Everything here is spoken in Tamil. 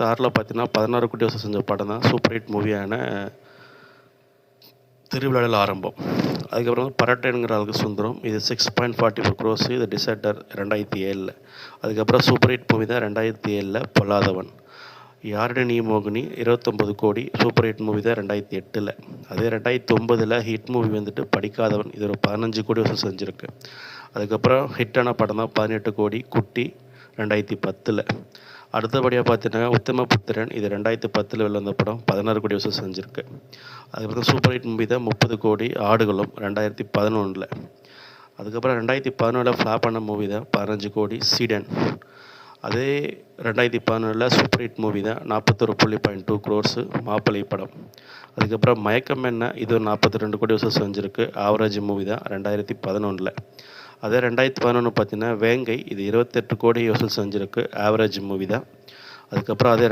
2006ல் பார்த்தீங்கன்னா 16 கோடி வசூல் செஞ்ச படம் தான் சூப்பர் ஹிட் மூவியான திருவிழாவில் ஆரம்பம். அதுக்கப்புறம் பரட்டைங்கிற அழகு சுந்தரம், இது 6.44 crores, இது டிசைடர் 2007. அதுக்கப்புறம் சூப்பர் ஹிட் மூவி தான் 2007ல் பொல்லாதவன். யாரடி நீ மோகினி 29 கோடி, சூப்பர் ஹிட் மூவி தான் 2008ல். அதே 2009ல் ஹிட் மூவி வந்துட்டு படிக்காதவன், இது ஒரு 15 கோடி வசூல் செஞ்சுருக்கு. அதுக்கப்புறம் ஹிட்டான படம் தான் 18 கோடி, குட்டி 2010ல். அடுத்தபடியாக பார்த்தீங்கன்னா உத்தமபுத்திரன், இது 2010ல் வெளிவந்த படம் 16 கோடி வசூல் செஞ்சுருக்கு. அதுக்கப்புறம் சூப்பர் ஹிட் மூவி தான் 30 கோடி, ஆடுகளம் 2011ல். அதுக்கப்புறம் 2011ல் ஃப்ளாப் ஆன மூவி தான் 15 கோடி, சீடன். அதே 2011ல் சூப்பர் ஹிட் மூவி தான் 41.2 crores, மாப்பிள்ளை படம். அதுக்கப்புறம் மயக்கம் என்ன, இது 42 கோடி வசூல் செஞ்சுருக்கு. ஆவரேஜ் மூவி தான் 2011ல். அதே 2011 பார்த்தீங்கன்னா வேங்கை, இது 28 கோடி வசூல் செஞ்சுருக்கு. ஆவரேஜ் மூவி தான். அதுக்கப்புறம் அதே